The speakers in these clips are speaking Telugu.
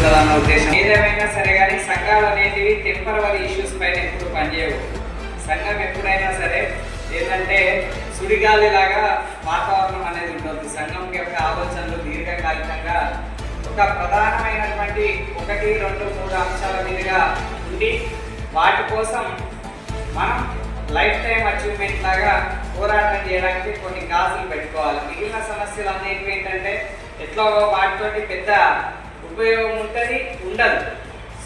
ఉండదన్న ఉద్దేశం. ఏదేమైనా సరే కానీ సంఘాలు అనేటివి టెంపరరీ ఇష్యూస్ పైన ఎప్పుడు పనిచేయవు. సంఘం ఎప్పుడైనా సరే ఏంటంటే సుడిగాలి లాగా వాతావరణం అనేది ఉంటుంది. సంఘం యొక్క ఆలోచనలు దీర్ఘకాలికంగా ఒక ప్రధానమైనటువంటి 1, 2, 3 అంశాల మీదుగా ఉండి వాటి కోసం మనం లైఫ్ టైం అచీవ్మెంట్ లాగా పోరాటం చేయడానికి కొన్ని కాజులు పెట్టుకోవాలి. మిగిలిన సమస్యలు అనేవి ఏంటంటే ఎట్లా వాటితోటి పెద్ద ఉపయోగం ఉంటుంది ఉండదు.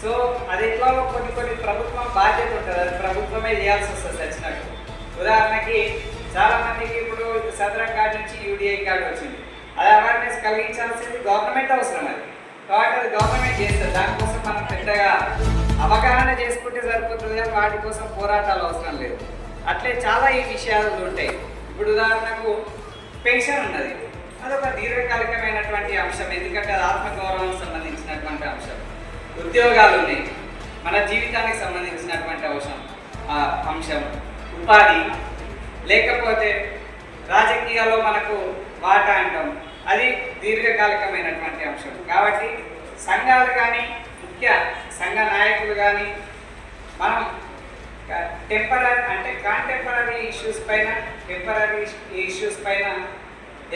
సో అది ఎట్లా కొన్ని ప్రభుత్వం బాధ్యత ఉంటుంది, అది ప్రభుత్వమే చేయాల్సి వస్తుంది వచ్చినట్టు. ఉదాహరణకి చాలామందికి ఇప్పుడు సదరన్ కార్డు నుంచి యూడిఐ కార్డు వచ్చింది. అది అవేర్నెస్ కలిగించాల్సింది గవర్నమెంట్ అవసరం. అది కాబట్టి అది గవర్నమెంట్ చేస్తుంది. దానికోసం మనం పెద్దగా అవగాహన చేసుకుంటే సరిపోతుంది కానీ వాటి కోసం పోరాటాలు అవసరం లేదు. అట్లే చాలా ఈ విషయాలు ఉంటాయి. ఇప్పుడు ఉదాహరణకు పెన్షన్ ఉన్నది, అదొక దీర్ఘకాలికమైనటువంటి అంశం, ఎందుకంటే అది ఆత్మగౌరవానికి సంబంధించినటువంటి అంశం. ఉద్యోగాలు ఉన్నాయి, మన జీవితానికి సంబంధించినటువంటి అంశం. ఉపాధి లేకపోతే రాజకీయాల్లో మనకు వాటా అంటాం, అది దీర్ఘకాలికమైనటువంటి అంశం. కాబట్టి సంఘాలు కానీ ముఖ్య సంఘ నాయకులు కానీ మనం కాంటెంపరీ ఇష్యూస్ పైన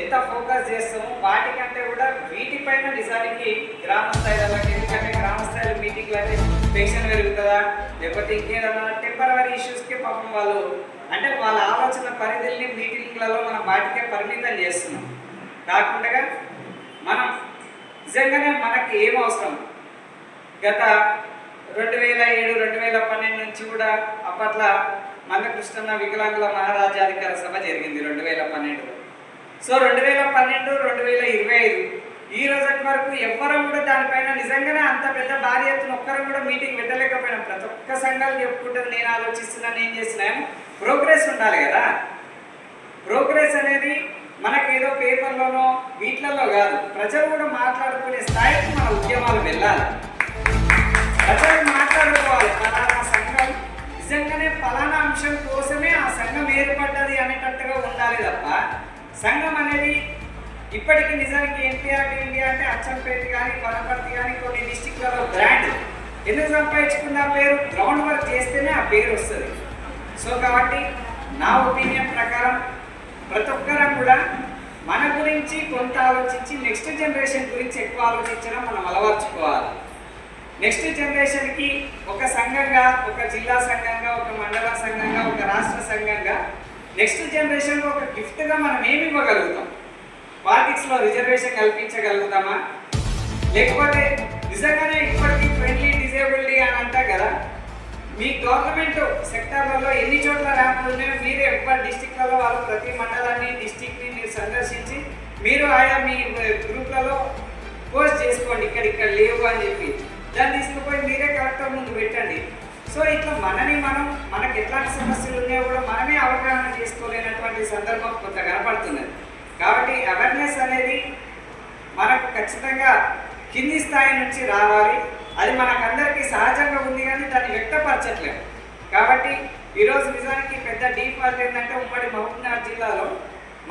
ఎంత ఫోకస్ చేస్తామో వాటికంటే కూడా వీటిపైన నిజానికి గ్రామ స్థాయిలో, ఎందుకంటే గ్రామ స్థాయిలో మీటింగ్లు అంటే పెన్షన్ పెరుగుతుందా లేకపోతే ఇంకేదన్నా టెంపరరీ ఇష్యూస్కి పాపం వాళ్ళు అంటే వాళ్ళ ఆలోచన పరిధుల్ని మీటింగ్లలో మనం వాటికే పరిమితం చేస్తున్నాం. కాకుండా మనం నిజంగానే మనకి ఏం అవసరం, గత 2007, 2012 నుంచి కూడా అప్పట్లో మందకృష్ణ వికలాంగుల మహారాజ్యాధికార సభ జరిగింది 2012లో. సో 2012, 2025 ఈ రోజు వరకు ఎవ్వరం కూడా దానిపైన నిజంగానే అంత పెద్ద భారీ ఎత్తున ఒక్కరం కూడా మీటింగ్ పెట్టలేకపోయినాం. ప్రతి ఒక్క సంఘాలు చెప్పుకుంటుంది నేను ఆలోచిస్తున్నాను, నేను చేసినాను. ప్రోగ్రెస్ ఉండాలి కదా. ప్రోగ్రెస్ అనేది మనకేదో పేపర్లోనో వీటిలలో కాదు, ప్రజలు కూడా మాట్లాడుకునే స్థాయికి మన ఉద్యమాలు వెళ్ళాలి. ప్రజలు మాట్లాడుకోవాలి, ఫలానా సంఘం నిజంగానే ఫలానా అంశం కోసమే ఆ సంఘం ఏర్పడ్డది అనేటట్టుగా ఉండాలి తప్ప సంఘం అనేది ఇప్పటికీ నిజానికి ఎన్టీఆర్ ఇండియా అంటే అచ్చంపేట కానీ వనపర్తి కానీ కొన్ని డిస్టిక్లలో బ్రాండ్ ఎందుకు సంపాదించుకున్న పేరు గ్రౌండ్ వర్క్ చేస్తేనే ఆ పేరు వస్తుంది. సో కాబట్టి నా ఒపీనియన్ ప్రకారం ప్రతి ఒక్కరం కూడా మన గురించి కొంత ఆలోచించి నెక్స్ట్ జనరేషన్ గురించి ఎక్కువ ఆలోచించడం మనం అలవర్చుకోవాలి. నెక్స్ట్ జనరేషన్కి ఒక సంఘంగా, ఒక జిల్లా సంఘంగా, ఒక మండల సంఘంగా, ఒక రాష్ట్ర సంఘంగా నెక్స్ట్ జనరేషన్లో ఒక గిఫ్ట్గా మనం ఏమి ఇవ్వగలుగుతాం? పాలిటిక్స్లో రిజర్వేషన్ కల్పించగలుగుతామా? లేకపోతే నిజంగానే ఇప్పటికీ ఫ్రెండ్లీ డిజేబుల్డ్ అని అంటారు కదా, మీ గవర్నమెంట్ సెక్టార్లలో ఎన్ని చోట్ల ర్యాంపులు ఉన్నాయో మీరే ఎవరి డిస్టిక్లలో వాళ్ళు ప్రతి మండలాన్ని డిస్టిక్ని మీరు సందర్శించి మీరు ఆయా మీ గ్రూప్లలో పోస్ట్ చేసుకోండి, ఇక్కడ లేవు అని చెప్పి దాన్ని తీసుకుపోయి మీరే కరెక్ట్గా ముందు పెట్టండి. సో ఇట్లా మనకు ఎట్లాంటి సమస్యలు ఉన్నాయో కూడా మనమే అవగాహన చేసుకోలేనటువంటి సందర్భం కొంత కనపడుతున్నది. కాబట్టి అవేర్నెస్ అనేది మనకు ఖచ్చితంగా కింది స్థాయి నుంచి రావాలి. అది మనకందరికీ సహజంగా ఉంది కానీ దాన్ని వ్యక్తపరచట్లేదు. కాబట్టి ఈరోజు నిజానికి పెద్ద డీఫాల్ట్ ఏంటంటే ఉమ్మడి మహబూబ్నగర్ జిల్లాలో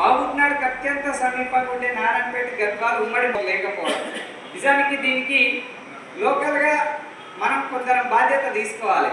మహబూబ్నగర్కి అత్యంత సమీపంగా ఉండే నారాయణపేట, గద్వాల్ ఉమ్మడి లేకపోవడం. నిజానికి దీనికి లోకల్గా మనం కొందరం బాధ్యత తీసుకోవాలి.